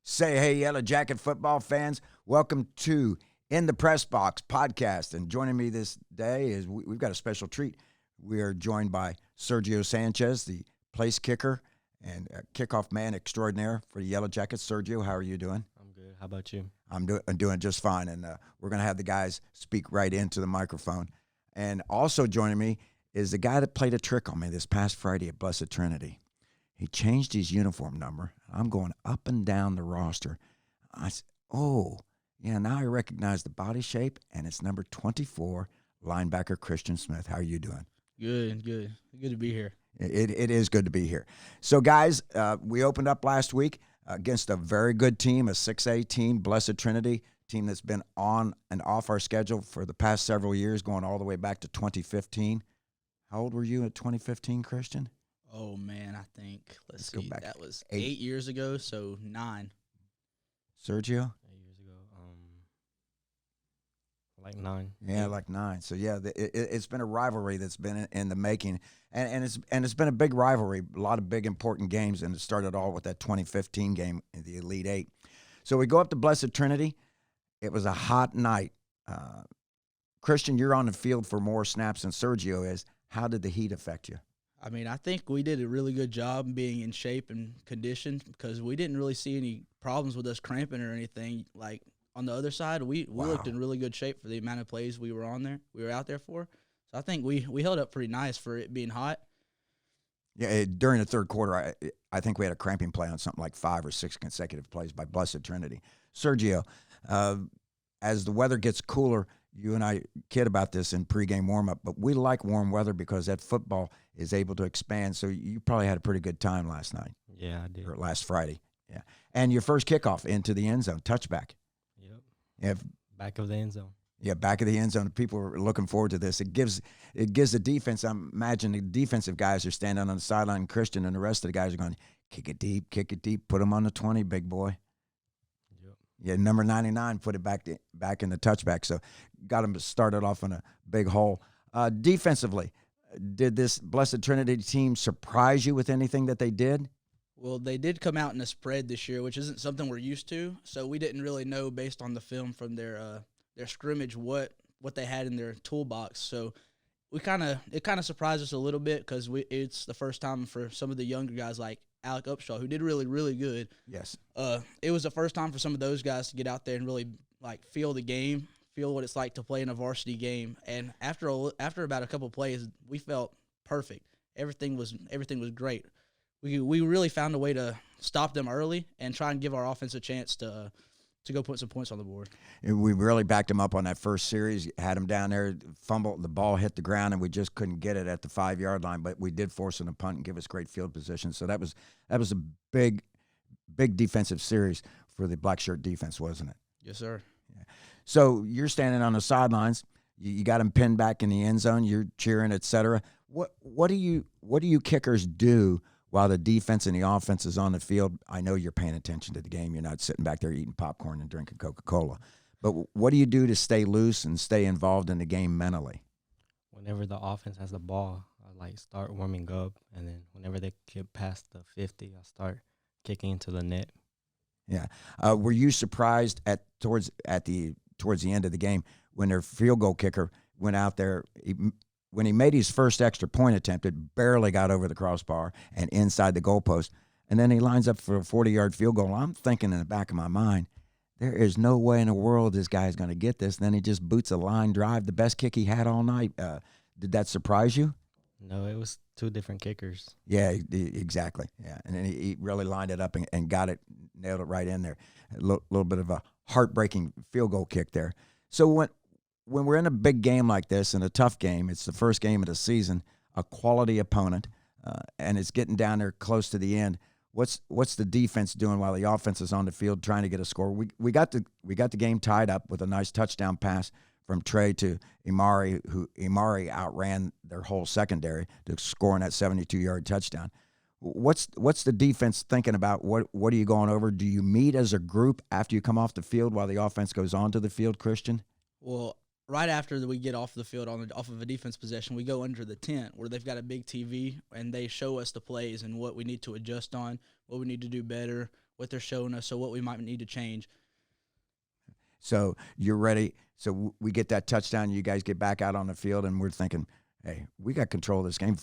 Say hey, Yellow Jacket football fans. Welcome to In the Press Box podcast. And joining me this day is we've got a special treat. We are joined by Sergio Sanchez, the place kicker and kickoff man extraordinaire for the Yellow Jackets. Sergio, how are you doing? I'm good. How about you? I'm doing just fine. And we're going to have the guys speak right into the microphone. And also joining me is the guy that played a trick on me this past Friday at Blessed Trinity. He changed his uniform number. I'm going up and down the roster. I said, oh, yeah, now I recognize the body shape, and it's number 24, linebacker Christian Smith. How are you doing? Good. Good to be here. It is good to be here. So, guys, we opened up last week against a very good team, a 6A team, Blessed Trinity, team that's been on and off our schedule for the past several years, going all the way back to 2015. How old were you at 2015, Christian? Oh, man, I think, let's go see, back. that was 8 years ago, so 9. Sergio? 8 years ago, like 9. Yeah, like 9. So, yeah, it's been a rivalry that's been in the making, and it's been a big rivalry, a lot of big, important games, and it started all with that 2015 game in the Elite Eight. So we go up to Blessed Trinity. It was a hot night. Christian, you're on the field for more snaps than Sergio is. How did the heat affect you? I mean, I think we did a really good job being in shape and conditioned because we didn't really see any problems with us cramping or anything. Like, on the other side, we looked in really good shape for the amount of plays we were out there for. So I think we held up pretty nice for it being hot. Yeah, during the third quarter, I think we had a cramping play on something like 5 or 6 consecutive plays by Blessed Trinity. Sergio, as the weather gets cooler, you and I kid about this in pregame warm-up, but we like warm weather because that football is able to expand. So you probably had a pretty good time last night. Yeah, I did. Or last Friday. Yeah. And your first kickoff into the end zone, touchback. Yep. Yeah. Back of the end zone. Yeah, back of the end zone. People are looking forward to this. It gives the defense, I imagine the defensive guys are standing on the sideline, Christian, and the rest of the guys are going, kick it deep, put them on the 20, big boy. Yeah, number 99 put it back in the touchback. So got them started off on a big hole. Defensively, did this Blessed Trinity team surprise you with anything that they did? Well, they did come out in a spread this year, which isn't something we're used to. So we didn't really know based on the film from their scrimmage what they had in their toolbox. So it kind of surprised us a little bit because it's the first time for some of the younger guys like Alec Upshaw, who did really, really good. Yes. It was the first time for some of those guys to get out there and really feel the game, feel what it's like to play in a varsity game. And after about a couple plays, we felt perfect. Everything was great. We really found a way to stop them early and try and give our offense a chance to go put some points on the board. We really backed them up on that first series, had them down there, fumbled, the ball hit the ground, and we just couldn't get it at the 5-yard line, but we did force them to punt and give us great field position. So that was a big defensive series for the black shirt defense, wasn't it? Yes, sir. Yeah. So you're standing on the sidelines. You got them pinned back in the end zone. You're cheering, et cetera. What do you kickers do while the defense and the offense is on the field? I know you're paying attention to the game. You're not sitting back there eating popcorn and drinking Coca-Cola. But what do you do to stay loose and stay involved in the game mentally? Whenever the offense has the ball, I start warming up, and then whenever they get past the 50, I start kicking into the net. Yeah. Were you surprised towards the end of the game when their field goal kicker went out there? When he made his first extra point attempt, it barely got over the crossbar and inside the goalpost. And then he lines up for a 40-yard field goal. I'm thinking in the back of my mind, there is no way in the world this guy's going to get this. And then he just boots a line drive, the best kick he had all night. Did that surprise you? No, it was two different kickers. Yeah, exactly. Yeah, and then he really lined it up and got it, nailed it right in there. A little bit of a heartbreaking field goal kick there. So when we're in a big game like this, and a tough game, it's the first game of the season, a quality opponent, and it's getting down there close to the end. What's the defense doing while the offense is on the field trying to get a score? We got the game tied up with a nice touchdown pass from Trey to Imari, who Imari outran their whole secondary to scoring that 72-yard touchdown. What's the defense thinking about? What are you going over? Do you meet as a group after you come off the field while the offense goes onto the field, Christian? Well, right after we get off the field off of a defense possession, we go under the tent where they've got a big TV and they show us the plays and what we need to adjust on, what we need to do better, what they're showing us, so what we might need to change. So you're ready. So we get that touchdown. You guys get back out on the field, and we're thinking, hey, we got control of this game.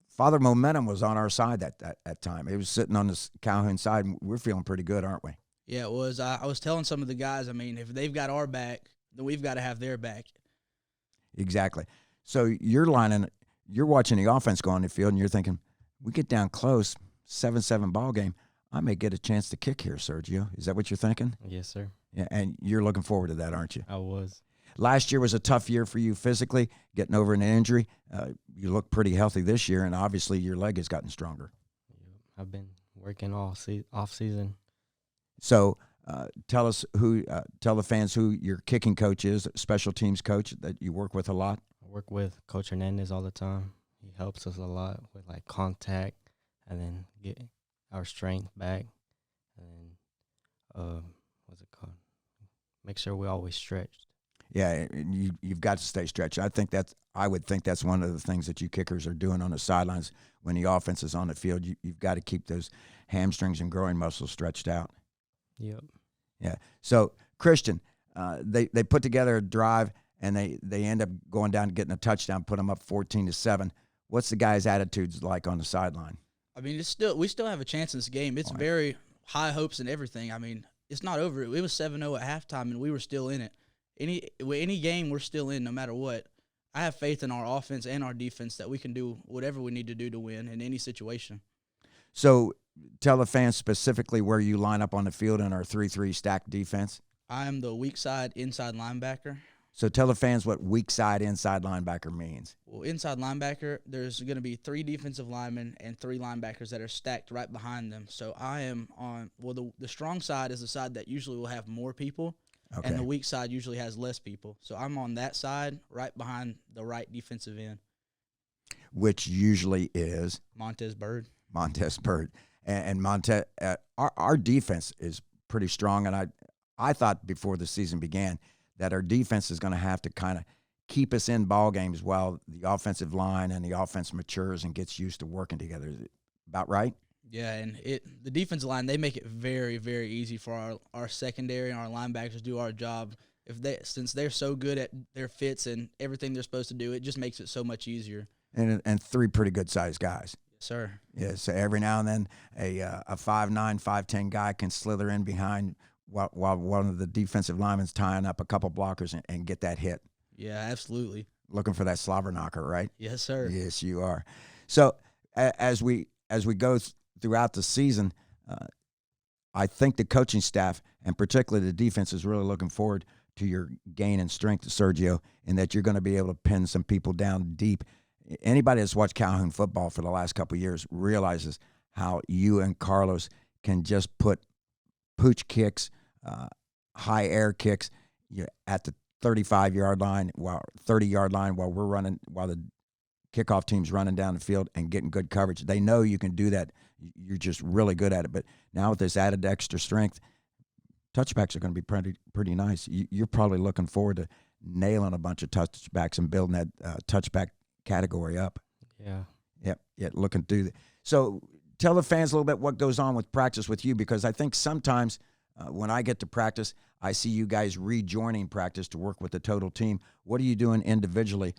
Father Momentum was on our side that time. It was sitting on the Calhoun side, and we're feeling pretty good, aren't we? Yeah, it was. I was telling some of the guys, I mean, if they've got our back, then we've got to have their back. Exactly. So you're watching the offense go on the field, and you're thinking, we get down close, 7-7 ball game, I may get a chance to kick here, Sergio. Is that what you're thinking? Yes, sir. Yeah, and you're looking forward to that, aren't you? I was. Last year was a tough year for you physically, getting over an injury. You look pretty healthy this year, and obviously your leg has gotten stronger. I've been working all off season. So tell the fans who your kicking coach is, special teams coach that you work with a lot. I work with Coach Hernandez all the time. He helps us a lot with like contact and then get our strength back. And what's it called? Make sure we're always stretched. Yeah, you've got to stay stretched. I would think that's one of the things that you kickers are doing on the sidelines when the offense is on the field. You've got to keep those hamstrings and groin muscles stretched out. Yep. Yeah. So Christian, they put together a drive and they end up going down and getting a touchdown, put them up 14-7. What's the guys' attitudes like on the sideline? I mean, we still have a chance in this game. It's very high hopes and everything. I mean, it's not over. It was 7-0 at halftime, and we were still in it. Any game we're still in, no matter what. I have faith in our offense and our defense that we can do whatever we need to do to win in any situation. So tell the fans specifically where you line up on the field in our 3-3 stacked defense. I am the weak side inside linebacker. So tell the fans what weak side inside linebacker means. Well, inside linebacker, there's going to be 3 defensive linemen and 3 linebackers that are stacked right behind them. So I am on – well, the strong side is the side that usually will have more people. Okay. And the weak side usually has less people. So I'm on that side right behind the right defensive end. Which usually is? Montez Bird. And Montez, our defense is pretty strong. And I thought before the season began that our defense is going to have to kind of keep us in ball games while the offensive line and the offense matures and gets used to working together. Is it about right? Yeah, and the defensive line, they make it very, very easy for our secondary and our linebackers to do our job. Since they're so good at their fits and everything they're supposed to do, it just makes it so much easier. And 3 pretty good sized guys. Yes, sir. Yeah, so every now and then a 5'9", 5'10" guy can slither in behind while one of the defensive linemen's tying up a couple blockers and get that hit. Yeah, absolutely. Looking for that slobber knocker, right? Yes, sir. Yes, you are. So as we go throughout the season, I think the coaching staff and particularly the defense is really looking forward to your gain in strength, Sergio, and that you're going to be able to pin some people down deep. Anybody that's watched Calhoun football for the last couple of years realizes how you and Carlos can just put pooch kicks, high air kicks at the 35-yard line, 30-yard line while we're running, while the kickoff team's running down the field and getting good coverage. They know you can do that. You're just really good at it. But now with this added extra strength, touchbacks are going to be pretty nice. You're probably looking forward to nailing a bunch of touchbacks and building that touchback category up. Yeah. Yeah, looking to do that. So tell the fans a little bit what goes on with practice with you, because I think sometimes when I get to practice, I see you guys rejoining practice to work with the total team. What are you doing individually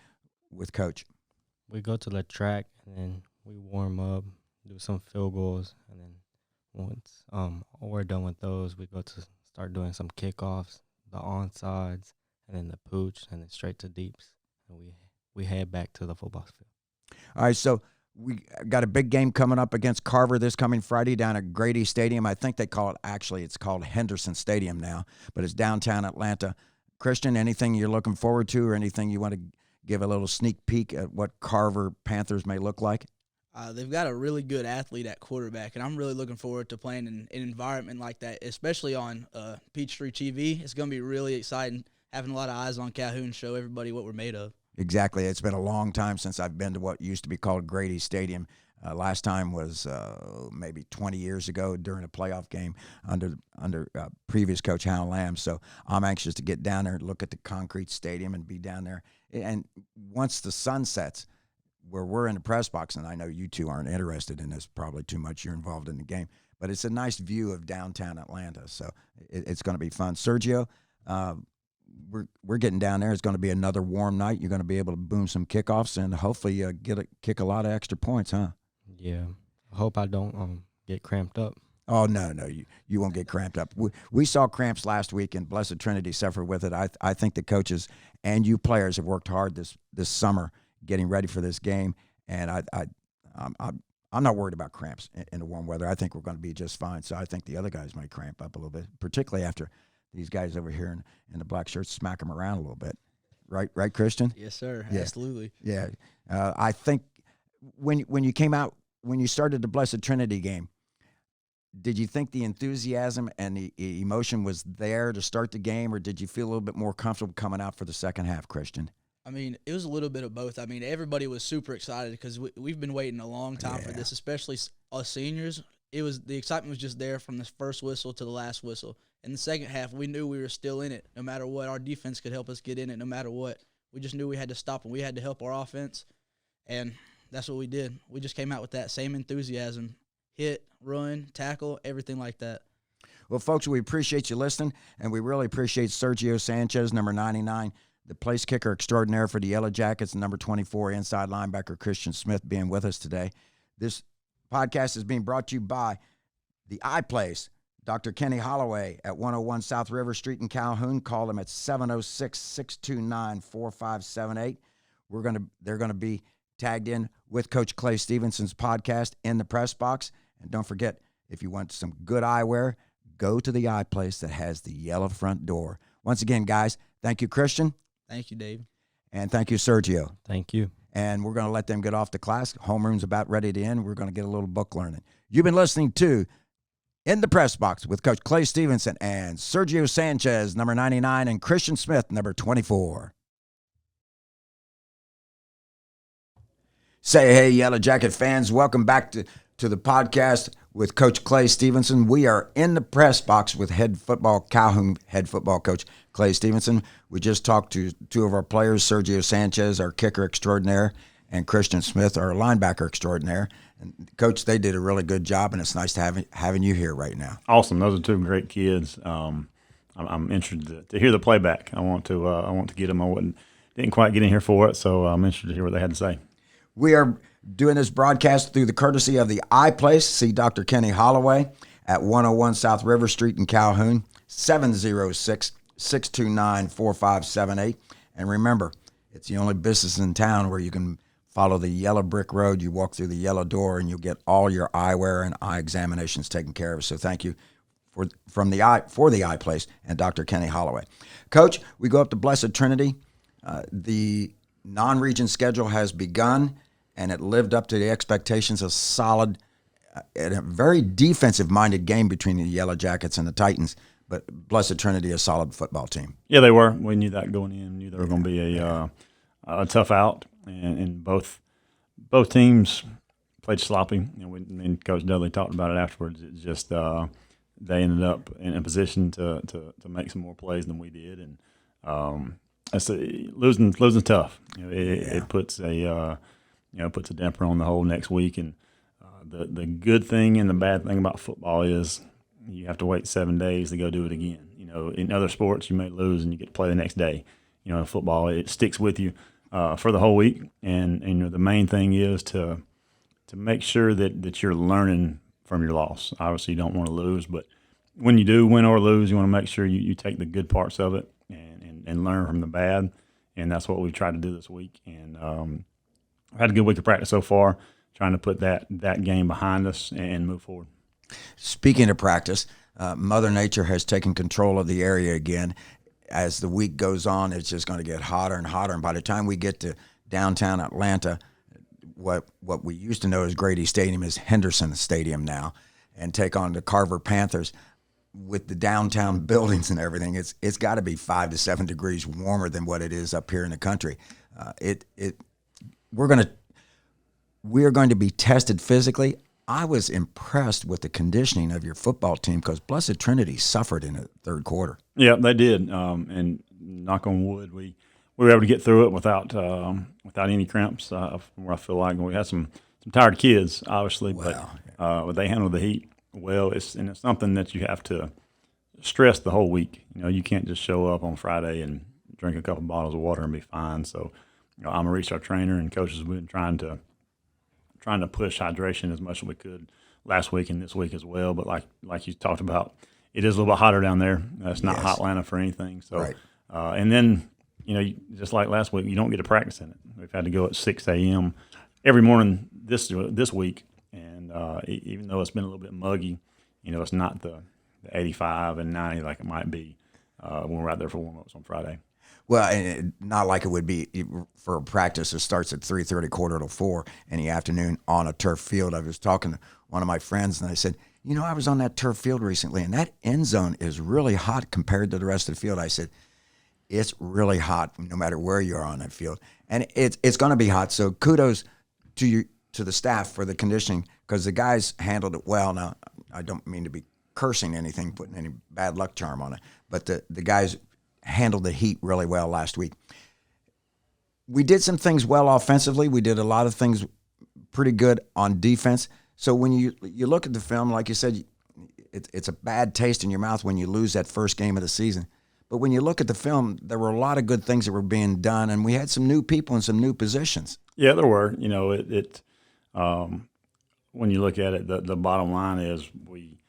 with Coach? We go to the track, and then we warm up, do some field goals, and then once we're done with those, we go to start doing some kickoffs, the onsides, and then the pooch, and then straight to deeps. And we head back to the football field. All right, so we got a big game coming up against Carver this coming Friday down at Grady Stadium. I think it's called Henderson Stadium now, but it's downtown Atlanta. Christian, anything you're looking forward to or anything you want to give a little sneak peek at what Carver Panthers may look like? They've got a really good athlete at quarterback, and I'm really looking forward to playing in an environment like that, especially on Peachtree TV. It's going to be really exciting, having a lot of eyes on Calhoun, show everybody what we're made of. Exactly. It's been a long time since I've been to what used to be called Grady Stadium. Last time was maybe 20 years ago during a playoff game under previous coach Hal Lamb. So I'm anxious to get down there and look at the concrete stadium and be down there. And once the sun sets, where we're in the press box, and I know you two aren't interested in this probably too much, you're involved in the game, but it's a nice view of downtown Atlanta. So it's going to be fun. Sergio, we're getting down there. It's going to be another warm night. You're going to be able to boom some kickoffs and hopefully kick a lot of extra points, huh? Yeah. I hope I don't get cramped up. Oh, no, you won't get cramped up. We saw cramps last week, and Blessed Trinity suffered with it. I think the coaches and you players have worked hard this summer getting ready for this game, and I'm not worried about cramps in the warm weather. I think we're going to be just fine. So I think the other guys might cramp up a little bit, particularly after these guys over here in the black shirts smack them around a little bit. Right, Christian? Yes, sir. Yeah. Absolutely. Yeah. I think when you came out, when you started the Blessed Trinity game, did you think the enthusiasm and the emotion was there to start the game, or did you feel a little bit more comfortable coming out for the second half, Christian? I mean, it was a little bit of both. I mean, everybody was super excited because we've been waiting a long time for this, especially us seniors. The excitement was just there from the first whistle to the last whistle. In the second half, we knew we were still in it no matter what. Our defense could help us get in it no matter what. We just knew we had to stop and we had to help our offense, and that's what we did. We just came out with that same enthusiasm. Hit, run, tackle, everything like that. Well, folks, we appreciate you listening, and we really appreciate Sergio Sanchez, number 99, the place kicker extraordinaire for the Yellow Jackets, and number 24, inside linebacker Christian Smith, being with us today. This podcast is being brought to you by the iPlace, Dr. Kenny Holloway at 101 South River Street in Calhoun. Call them at 706-629-4578. They're going to be tagged in with Coach Clay Stevenson's podcast in the press box. And don't forget, if you want some good eyewear, go to the iPlace that has the yellow front door. Once again, guys, thank you, Christian. Thank you, Dave. And thank you, Sergio. Thank you. And we're going to let them get off to class. Homeroom's about ready to end. We're going to get a little book learning. You've been listening to In the Press Box with Coach Clay Stevenson and Sergio Sanchez, number 99, and Christian Smith, number 24. Say hey, Yellow Jacket fans. Welcome back to the podcast with Coach Clay Stevenson. We are in the press box with Calhoun head football coach Clay Stevenson. We just talked to two of our players, Sergio Sanchez, our kicker extraordinaire, and Christian Smith, our linebacker extraordinaire. And Coach, they did a really good job, and it's nice to having you here right now. Awesome. Those are two great kids. I'm interested to hear the playback. I want to get them. Didn't quite get in here for it, so I'm interested to hear what they had to say. We are doing this broadcast through the courtesy of the iPlace. See Dr. Kenny Holloway at 101 South River Street in Calhoun, 706-629-4578. And remember, it's the only business in town where you can follow the yellow brick road. You walk through the yellow door, and you'll get all your eyewear and eye examinations taken care of. So thank you for the iPlace and Dr. Kenny Holloway. Coach, we go up to Blessed Trinity. The non-region schedule has begun, and it lived up to the expectations of solid and a very defensive-minded game between the Yellow Jackets and the Titans, but Blessed Trinity, a solid football team. Yeah, they were. We knew that going in. Knew they were going to be a tough out, and both teams played sloppy. And Coach Dudley talked about it afterwards. It's just they ended up in a position to make some more plays than we did, and losing's tough. It puts a puts a damper on the whole next week. And the good thing and the bad thing about football is you have to wait 7 days to go do it again. In other sports you may lose and you get to play the next day. In football it sticks with you for the whole week. And the main thing is to make sure that you're learning from your loss. Obviously you don't want to lose, but when you do win or lose, you want to make sure you take the good parts of it and learn from the bad. And that's what we've tried to do this week. And I've had a good week of practice so far, trying to put that game behind us and move forward. Speaking of practice, Mother Nature has taken control of the area again. As the week goes on, it's just going to get hotter and hotter. And by the time we get to downtown Atlanta, what we used to know as Grady Stadium is Henderson Stadium now, and take on the Carver Panthers. With the downtown buildings and everything, it's got to be 5 to 7 degrees warmer than what it is up here in the country. We're going to be tested physically. I was impressed with the conditioning of your football team because Blessed Trinity suffered in the third quarter. Yeah, they did. And knock on wood, we were able to get through it without any cramps. Where I feel like we had some tired kids, obviously, but they handled the heat well. It's something that you have to stress the whole week. You can't just show up on Friday and drink a couple bottles of water and be fine. So, I'm a restart trainer, and coaches have been trying to push hydration as much as we could last week and this week as well. But like you talked about, it is a little bit hotter down there. It's not hot Atlanta for anything. So, Right. And then just like last week, you don't get to practice in it. We've had to go at 6 a.m. every morning this week, and even though it's been a little bit muggy, it's not the 85 and 90 like it might be when we're out there for warm-ups on Friday. Well, and not like it would be for a practice that starts at 3:30, quarter to 4 in the afternoon on a turf field. I was talking to one of my friends, and I said, I was on that turf field recently, and that end zone is really hot compared to the rest of the field. I said, it's really hot no matter where you are on that field, and it's going to be hot. So kudos to the staff for the conditioning, because the guys handled it well. Now, I don't mean to be cursing anything, putting any bad luck charm on it, but the guys handled the heat really well last week. We did some things well offensively. We did a lot of things pretty good on defense. So when you look at the film, like you said, it's a bad taste in your mouth when you lose that first game of the season. But when you look at the film, there were a lot of good things that were being done, and we had some new people in some new positions. Yeah, there were. When you look at it, the bottom line is we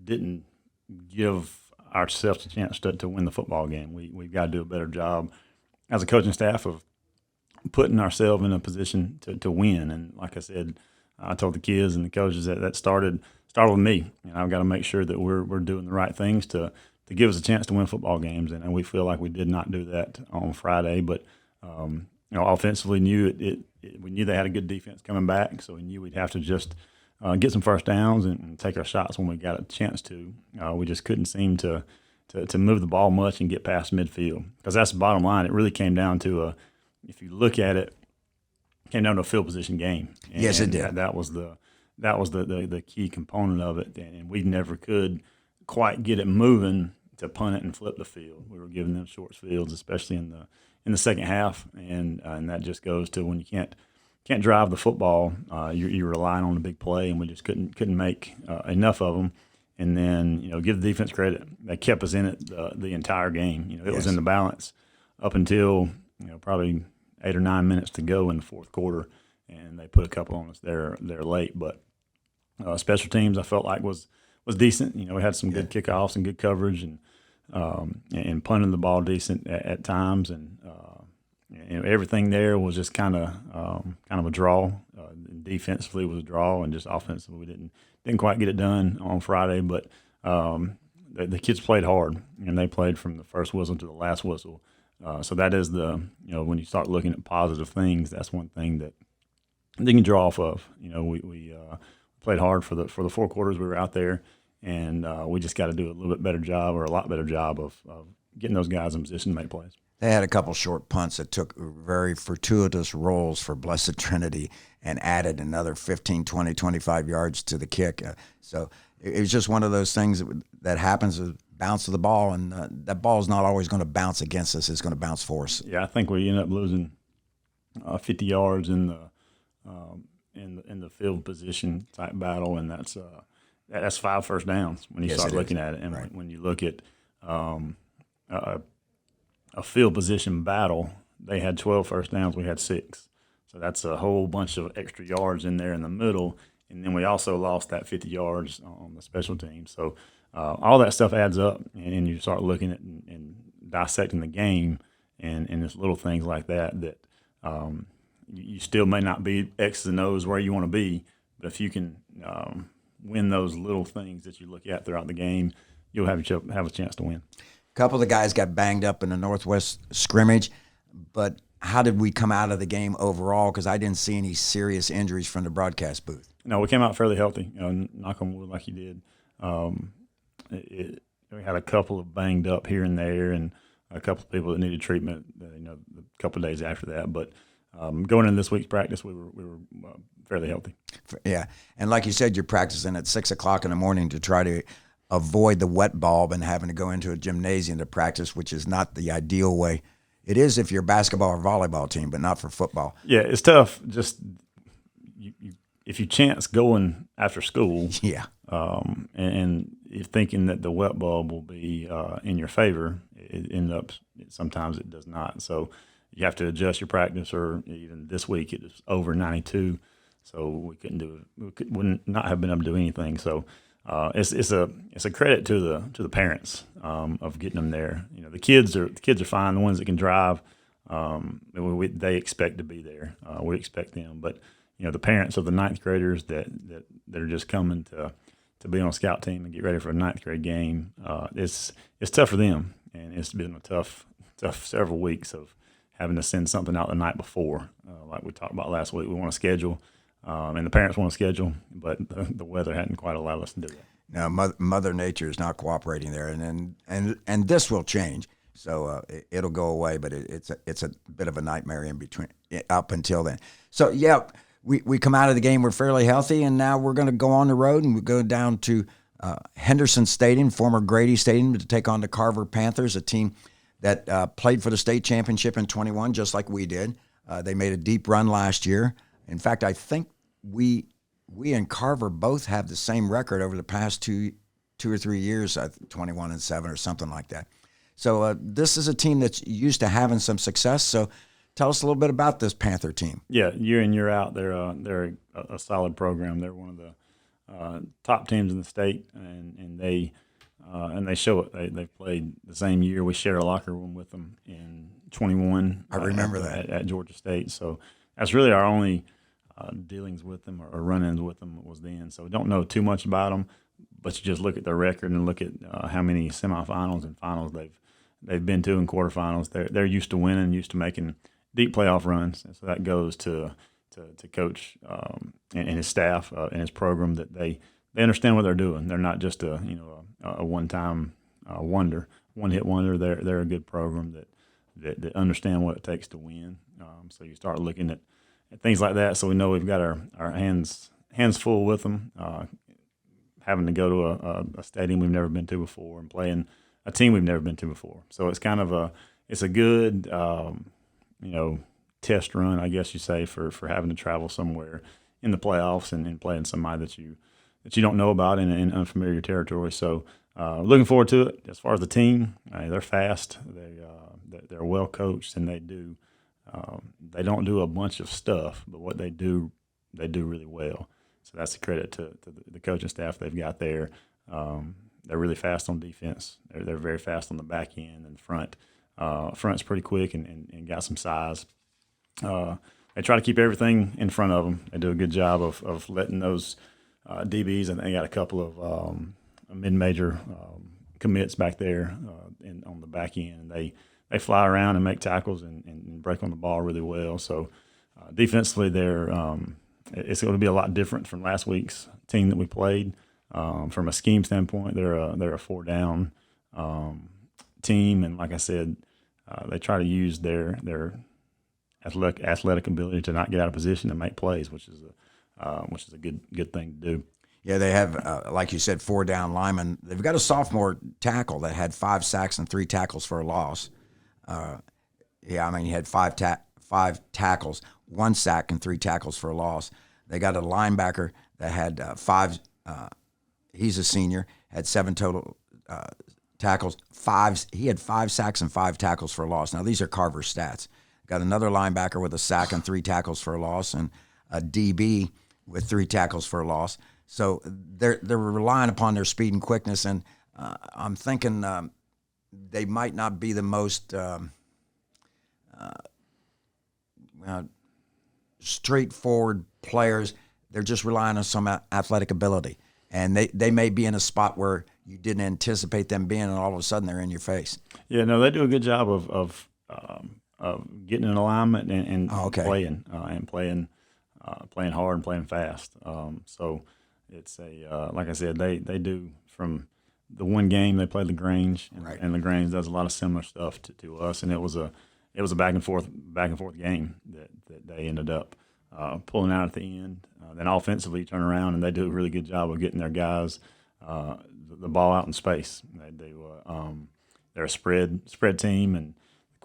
didn't give ourselves a chance to win the football game. We've got to do a better job as a coaching staff of putting ourselves in a position to win. And like I said, I told the kids and the coaches that started with me. And I've got to make sure that we're doing the right things to give us a chance to win football games. And we feel like we did not do that on Friday. But offensively, we knew they had a good defense coming back, so we knew we'd have to just get some first downs and take our shots when we got a chance to. We just couldn't seem to move the ball much and get past midfield, because that's the bottom line. It really came down to if you look at it, came down to a field position game. And yes, it did. That was the key component of it, and we never could quite get it moving to punt it and flip the field. We were giving them short fields, especially in the second half, and that just goes to when you can't drive the football, you're relying on a big play, and we just couldn't make enough of them. And then give the defense credit; they kept us in it the entire game. It was in the balance up until probably 8 or 9 minutes to go in the fourth quarter, and they put a couple on us there late. But special teams, I felt like was decent. We had some good kickoffs and good coverage, and punting the ball decent at times, and everything there was just kind of a draw. Defensively was a draw, and just offensively we didn't quite get it done on Friday. But the kids played hard, and they played from the first whistle to the last whistle. So that is when you start looking at positive things, that's one thing that they can draw off of. We played hard for the 4 quarters we were out there, and we just got to do a little bit better job, or a lot better job of getting those guys in position to make plays. They had a couple short punts that took very fortuitous rolls for Blessed Trinity and added another 15, 20, 25 yards to the kick. So it was just one of those things that happens, a bounce of the ball, and that ball is not always going to bounce against us. It's going to bounce for us. Yeah, I think we ended up losing 50 yards in the field position type battle, and that's 5 first downs when you start looking at it. And right. When you look at a field position battle, they had 12 first downs, we had 6. So that's a whole bunch of extra yards in there in the middle. And then we also lost that 50 yards on the special team. So all that stuff adds up, and you start looking at and dissecting the game, and it's little things like that you still may not be X's and O's where you want to be, but if you can win those little things that you look at throughout the game, you'll have a chance to win. A couple of the guys got banged up in the Northwest scrimmage, but how did we come out of the game overall? Because I didn't see any serious injuries from the broadcast booth. No, we came out fairly healthy. Knock on wood, like you did. We had a couple of banged up here and there, and a couple of people that needed treatment. A couple of days after that, but going into this week's practice, we were fairly healthy. Yeah, and like you said, you're practicing at 6 o'clock in the morning to try to avoid the wet bulb and having to go into a gymnasium to practice, which is not the ideal way. It is if you're a basketball or volleyball team, but not for football. Yeah, it's tough. Just if you chance going after school, yeah, and if thinking that the wet bulb will be in your favor, it ends up sometimes it does not. So you have to adjust your practice, or even this week it was over 92, so we would not have been able to do anything. So it's a credit to the parents of getting them there. The kids are fine, the ones that can drive. They expect to be there. We expect them, but the parents of the ninth graders that are just coming to be on a scout team and get ready for a ninth grade game, it's tough for them, and it's been a tough several weeks of having to send something out the night before, like we talked about last week. We want to schedule, and the parents want to schedule, but the weather hadn't quite allowed us to do that. Now, Mother Nature is not cooperating there, and this will change. So it'll go away, but it's a bit of a nightmare in between up until then. So yeah, we come out of the game, we're fairly healthy, and now we're going to go on the road and we go down to Henderson Stadium, former Grady Stadium, to take on the Carver Panthers, a team that played for the state championship in 21, just like we did. They made a deep run last year. In fact, I think we and Carver both have the same record over the past two or 3 years, 21-7 or something like that. So this is a team that's used to having some success. So tell us a little bit about this Panther team. Yeah, year in, year out, they're a solid program. They're one of the top teams in the state, and they show it. They've played the same year. We shared a locker room with them in 21. I remember that at Georgia State. So that's really our only dealings with them or run-ins with them was then. So we don't know too much about them, but you just look at their record and look at how many semifinals and finals they've been to in quarterfinals. They're used to winning, used to making deep playoff runs, and so that goes to Coach and his staff and his program, that they understand what they're doing. They're not just a one-time one-hit wonder. They're a good program that understand what it takes to win. So you start looking at things like that. So we know we've got our hands full with them, having to go to a stadium we've never been to before and playing a team we've never been to before. So it's kind of a good test run, I guess you say, for having to travel somewhere in the playoffs and playing somebody that you don't know about in unfamiliar territory. So looking forward to it. As far as the team, they're fast. They're well coached, and they don't do a bunch of stuff, but what they do really well. So that's a credit to the coaching staff they've got there. They're really fast on defense. They're very fast on the back end and the front. Front's pretty quick and got some size. They try to keep everything in front of them. They do a good job of letting those DBs, and they got a couple of mid-major commits back there on the back end. And they fly around and make tackles and break on the ball really well. So defensively, it's going to be a lot different from last week's team that we played. From a scheme standpoint, they're a 4-down team, and like I said, they try to use their athletic ability to not get out of position and make plays, which is a good thing to do. Yeah, they have, like you said, 4-down linemen. They've got a sophomore tackle that had 5 sacks and 3 tackles for a loss. He had 5 tackles, 1 sack and 3 tackles for a loss. They got a linebacker that had 5. He's a senior, had 7 total tackles. He had 5 sacks and 5 tackles for a loss. Now these are Carver stats. Got another linebacker with a sack and 3 tackles for a loss, and a DB with 3 tackles for a loss. So they're relying upon their speed and quickness, and I'm thinking they might not be the most straightforward players. They're just relying on some athletic ability, and they may be in a spot where you didn't anticipate them being, and all of a sudden they're in your face. Yeah, no, they do a good job of getting in alignment and playing playing hard and playing fast. So it's like I said, they do from the one game they played LaGrange, and LaGrange does a lot of similar stuff to us, and it was a back and forth game that they ended up pulling out at the end. Then offensively, you turn around and they do a really good job of getting their guys the ball out in space. They're a spread team, and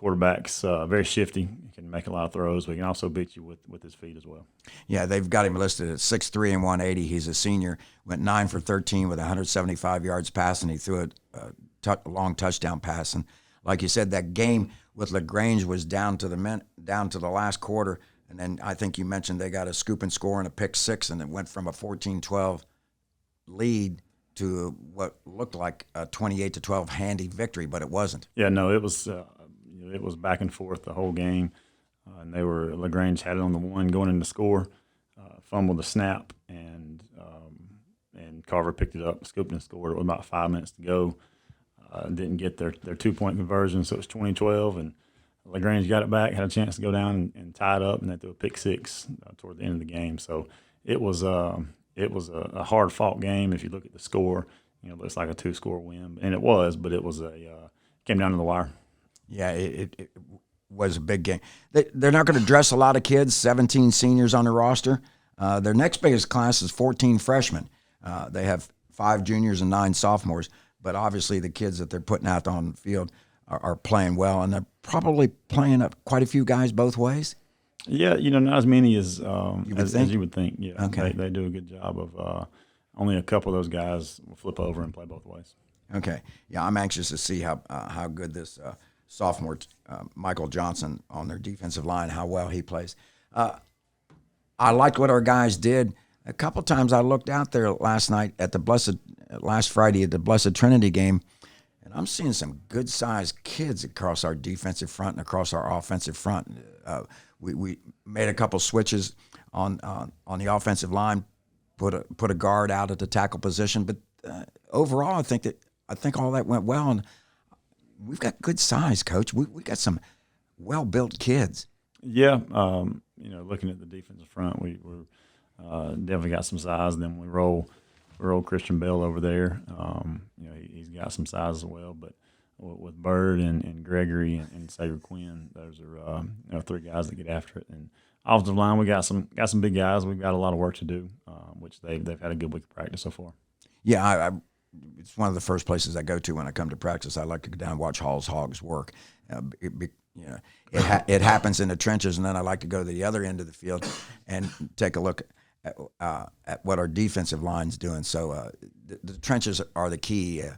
quarterback's very shifty. He can make a lot of throws, but he can also beat you with his feet as well. Yeah, they've got him listed at 6'3" and 180. He's a senior. Went 9 for 13 with 175 yards passing. He threw a long touchdown pass. And like you said, that game with LaGrange was down to the last quarter. And then I think you mentioned they got a scoop and score and a pick six, and it went from a 14-12 lead to what looked like a 28-12 handy victory, but it wasn't. Yeah, no, it was back and forth the whole game, and LaGrange had it on the one going in to score, fumbled the snap, and Carver picked it up, scooped and scored. It was about 5 minutes to go. Didn't get their 2-point conversion, so it was 20-12, and LaGrange got it back, had a chance to go down and tie it up, and they threw a pick six toward the end of the game. So it was a hard-fought game. If you look at the score, it looks like a 2-score win, and it was, but it was came down to the wire. Yeah, it was a big game. They're not going to dress a lot of kids, 17 seniors on the roster. Their next biggest class is 14 freshmen. They have 5 juniors and 9 sophomores, but obviously the kids that they're putting out on the field are playing well, and they're probably playing up quite a few guys both ways. Yeah, not as many as you would think. Yeah, okay. They do a good job of only a couple of those guys will flip over and play both ways. Okay, yeah, I'm anxious to see how good this sophomore Michael Johnson on their defensive line, how well he plays. I liked what our guys did. A couple times I looked out there last Friday at the Blessed Trinity game, and I'm seeing some good-sized kids across our defensive front and across our offensive front. We made a couple switches on the offensive line, put a guard out at the tackle position, but overall I think all that went well, and we've got good size, Coach. We got some well-built kids. Yeah, looking at the defensive front, we're definitely got some size. And then we roll Christian Bell over there. He's got some size as well. But with Bird and Gregory and Sager Quinn, those are 3 guys that get after it. And offensive line, we got some big guys. We've got a lot of work to do, which they've had a good week of practice so far. Yeah, it's one of the first places I go to when I come to practice. I like to go down and watch Hall's Hogs work. It happens in the trenches, and then I like to go to the other end of the field and take a look at what our defensive line's doing. So the trenches are the key. A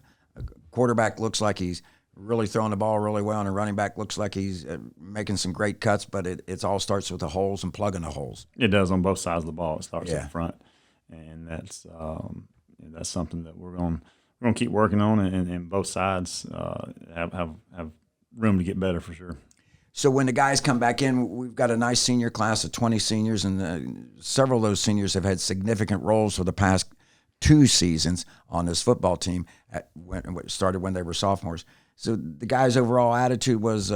quarterback looks like he's really throwing the ball really well, and a running back looks like he's making some great cuts, but it all starts with the holes and plugging the holes. It does on both sides of the ball. It starts up front, and that's something that we're going to keep working on, and both sides have room to get better for sure. So when the guys come back in, we've got a nice senior class of 20 seniors, and several of those seniors have had significant roles for the past 2 seasons on this football team. Started when they were sophomores. So the guys' overall attitude was,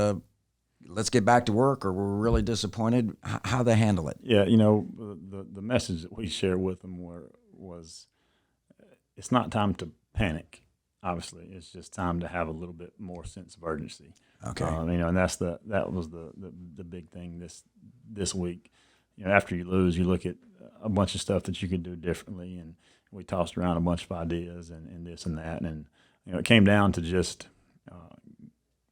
let's get back to work, or we're really disappointed. How they handle it? Yeah, the message that we shared with them was it's not time to panic. Obviously, it's just time to have a little bit more sense of urgency. Okay. And that was the big thing this week. After you lose, you look at a bunch of stuff that you could do differently, and we tossed around a bunch of ideas and this and that, and it came down to just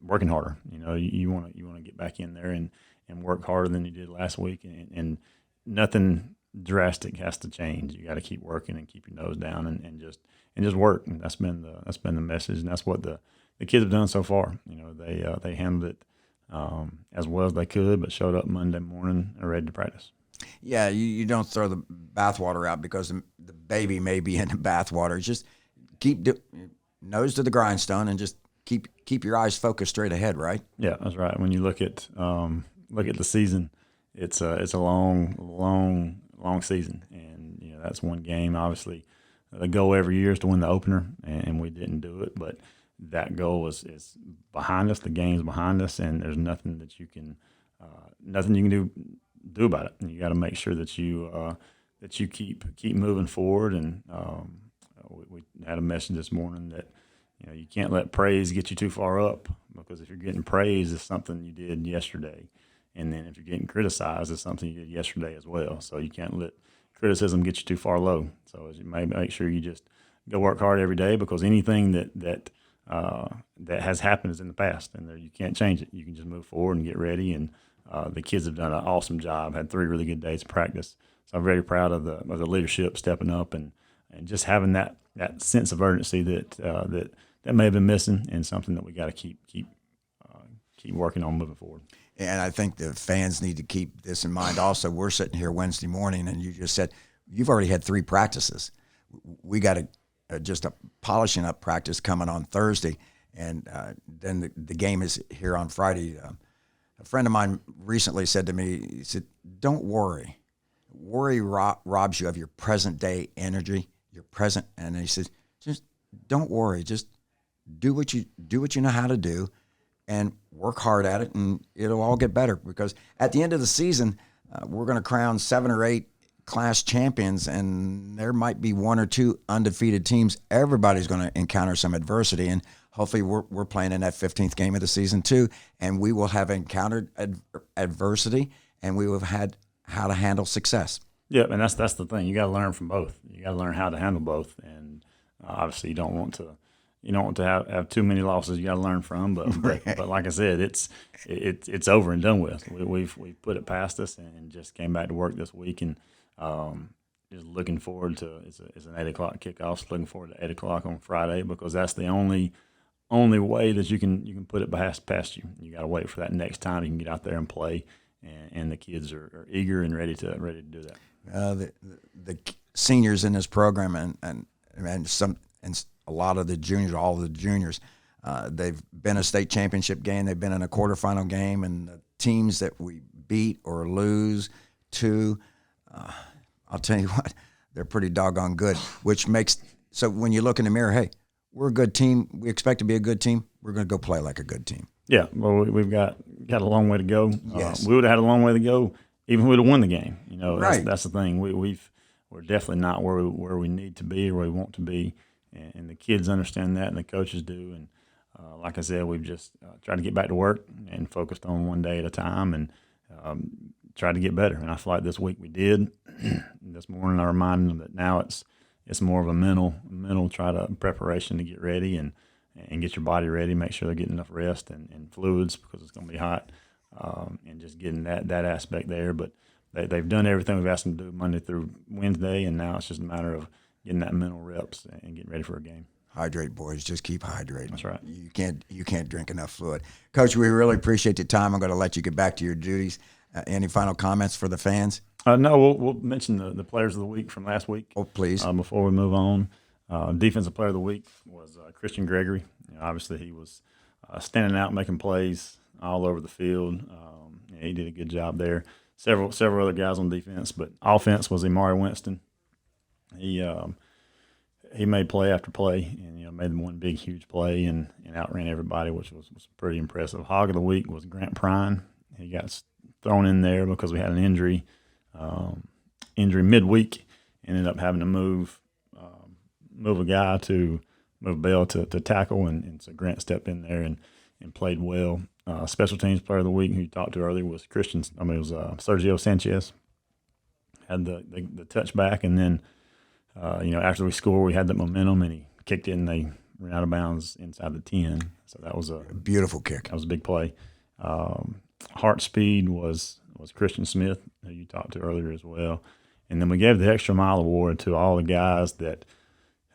working harder. You want to get back in there and work harder than you did last week, and nothing drastic has to change. You got to keep working and keep your nose down and just work. And that's been the message, and that's what the kids have done so far. They handled it as well as they could, but showed up Monday morning and ready to practice. Yeah, you don't throw the bathwater out because the baby may be in the bathwater. Just keep nose to the grindstone and just keep your eyes focused straight ahead, right? Yeah, that's right. When you look at the season, it's a long season, and that's one game. Obviously, the goal every year is to win the opener, and we didn't do it, but that goal is behind us. The game's behind us, and there's nothing that you can do about it. And you got to make sure that you keep moving forward. And we had a message this morning that you can't let praise get you too far up, because if you're getting praise, it's something you did yesterday, and then if you're getting criticized, it's something you did yesterday as well. So you can't let criticism get you too far low. So as you may make sure you just go work hard every day, because anything that that has happened in the past, and you can't change it. You can just move forward and get ready. And the kids have done an awesome job. Had 3 really good days of practice. So I'm very proud of the leadership stepping up and just having that sense of urgency that may have been missing, and something that we got to keep working on moving forward. And I think the fans need to keep this in mind. Also, we're sitting here Wednesday morning, and you just said you've already had 3 practices. We got just a polishing up practice coming on Thursday, and then the game is here on Friday. A friend of mine recently said to me, he said, "Don't worry. Worry robs you of your present day energy, your present." And he said, "Just don't worry. Just do what you know how to do, and work hard at it, and it'll all get better." Because at the end of the season, we're going to crown 7 or 8 class champions, and there might be 1 or 2 undefeated teams. Everybody's going to encounter some adversity, and hopefully we're playing in that 15th game of the season too, and we will have encountered adversity, and we will have had how to handle success. Yeah, and that's the thing. You got to learn from both. You got to learn how to handle both, and obviously you don't want to have too many losses. You got to learn from, but like I said, it's over and done with. We've put it past us and just came back to work this week, and just looking forward to it's an 8:00 kickoff. So looking forward to 8:00 on Friday, because that's the only way that you can put it past you. You got to wait for that next time you can get out there and play, and the kids are eager and ready to do that. The seniors in this program and a lot of the juniors, all of the juniors, they've been a state championship game. They've been in a quarterfinal game, and the teams that we beat or lose to, I'll tell you what, they're pretty doggone good, which makes – so when you look in the mirror, hey, we're a good team. We expect to be a good team. We're going to go play like a good team. Yeah, well, we've got a long way to go. Yes. We would have had a long way to go even if we would have won the game. Right. That's the thing. We're definitely not where we need to be or where we want to be, and the kids understand that, and the coaches do. And like I said, we've just tried to get back to work and focused on one day at a time, and tried to get better. And I feel like this week we did. This morning I reminded them that now it's more of a mental preparation to get ready and get your body ready, make sure they're getting enough rest and fluids, because it's going to be hot, and just getting that aspect there. But they've done everything we've asked them to do Monday through Wednesday, and now it's just a matter of getting that mental reps and getting ready for a game. Hydrate, boys. Just keep hydrating. That's right. You can't drink enough fluid. Coach, we really appreciate the time. I'm going to let you get back to your duties. Any final comments for the fans? No, we'll mention the players of the week from last week. Oh, please. Before we move on. Defensive player of the week was Christian Gregory. Obviously, he was standing out, making plays all over the field. He did a good job there. Several other guys on defense, but offense was Amari Winston. He made play after play, and made one big, huge play and outran everybody, which was pretty impressive. Hog of the week was Grant Prine. He got thrown in there because we had an injury midweek. Ended up having to move a Bell to tackle, and so Grant stepped in there and played well. Special teams player of the week, who you talked to earlier, was Sergio Sanchez. Had the touchback, and then after we scored, we had the momentum, and he kicked it, and they ran out of bounds inside the 10. So that was a beautiful kick. That was a big play. Heart speed was Christian Smith, who you talked to earlier as well. And then we gave the extra mile award to all the guys that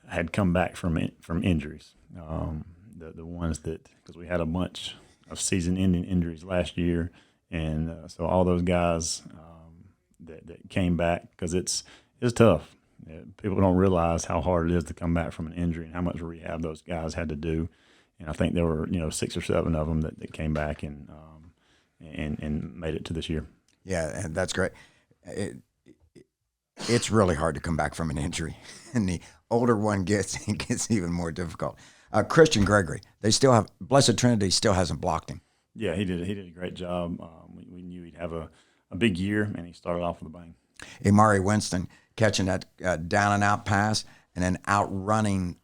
had come back from injuries. The ones that, because we had a bunch of season-ending injuries last year, and so all those guys that came back, because it's tough. People don't realize how hard it is to come back from an injury and how much rehab those guys had to do. And I think there were 6 or 7 of them that came back and made it to this year. Yeah, and that's great. It's really hard to come back from an injury, and the older one gets, it gets even more difficult. Christian Gregory, Blessed Trinity still hasn't blocked him. Yeah, he did a great job. We knew he'd have a big year, and he started off with a bang. Amari Winston catching that down and out pass, and then outrunning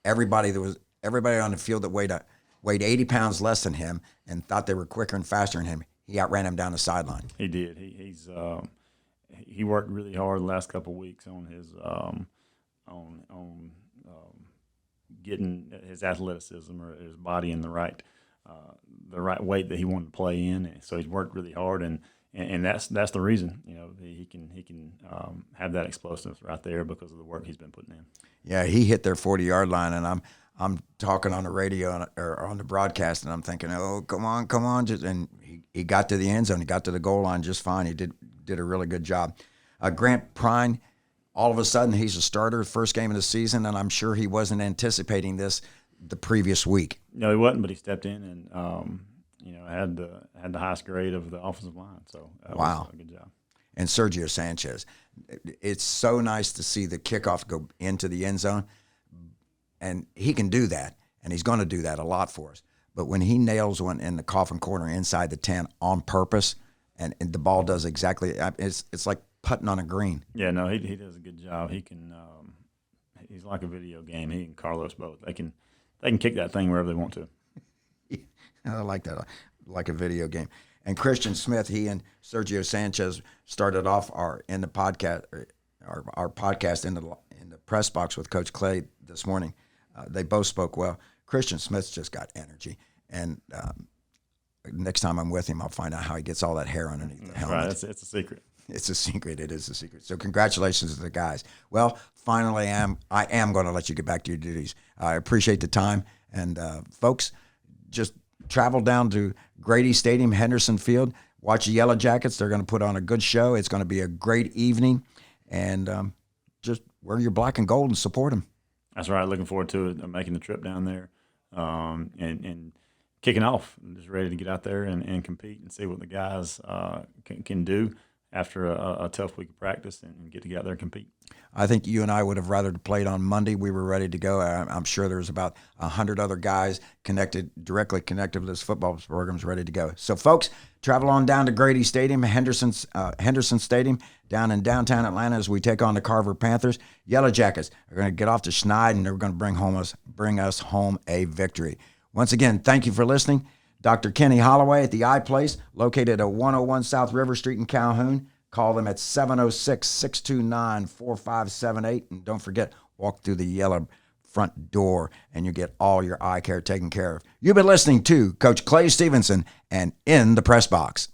everybody on the field that weighed 80 pounds less than him and thought they were quicker and faster than him. He outran him down the sideline. He did. He worked really hard the last couple of weeks on his getting his athleticism or his body in the right weight that he wanted to play in. And so he's worked really hard, and that's the reason, he can have that explosiveness right there because of the work he's been putting in. Yeah, he hit their 40-yard line, and I'm talking on the radio or on the broadcast, and I'm thinking, oh, come on, and he got to the end zone, he got to the goal line just fine. He did a really good job. Grant Prine, all of a sudden he's a starter, first game of the season, and I'm sure he wasn't anticipating this the previous week. No, he wasn't, but he stepped in and had the highest grade of the offensive line. So that was a good job. And Sergio Sanchez, it's so nice to see the kickoff go into the end zone, and he can do that, and he's going to do that a lot for us. But when he nails one in the coffin corner inside the 10 on purpose, and the ball does exactly, it's like putting on a green. Yeah, no, he does a good job. He can, he's like a video game. He and Carlos both. They can kick that thing wherever they want to. I like that, like a video game. And Christian Smith, he and Sergio Sanchez started off our podcast in the press box with Coach Clay this morning. They both spoke well. Christian Smith's just got energy, and next time I'm with him, I'll find out how he gets all that hair underneath the helmet. Right, it's a secret. It's a secret. It is a secret. So congratulations to the guys. Well, finally, I am going to let you get back to your duties. I appreciate the time, and folks, just travel down to Grady Stadium, Henderson Field. Watch the Yellow Jackets. They're going to put on a good show. It's going to be a great evening, and just wear your black and gold and support them. That's right. Looking forward to it. I'm making the trip down there, and kicking off. I'm just ready to get out there and compete and see what the guys can do after a tough week of practice and get to get out there and compete. I think you and I would have rather played on Monday. We were ready to go. I'm sure there's about 100 other guys directly connected with this football programs ready to go. So, folks, travel on down to Grady Stadium, Henderson Stadium, down in downtown Atlanta as we take on the Carver Panthers. Yellow Jackets are going to get off to Schneid, and they're going to bring us home a victory. Once again, thank you for listening. Dr. Kenny Holloway at the iPlace, located at 101 South River Street in Calhoun. Call them at 706-629-4578. And don't forget, walk through the yellow front door and you get all your eye care taken care of. You've been listening to Coach Clay Stevenson and In the Press Box.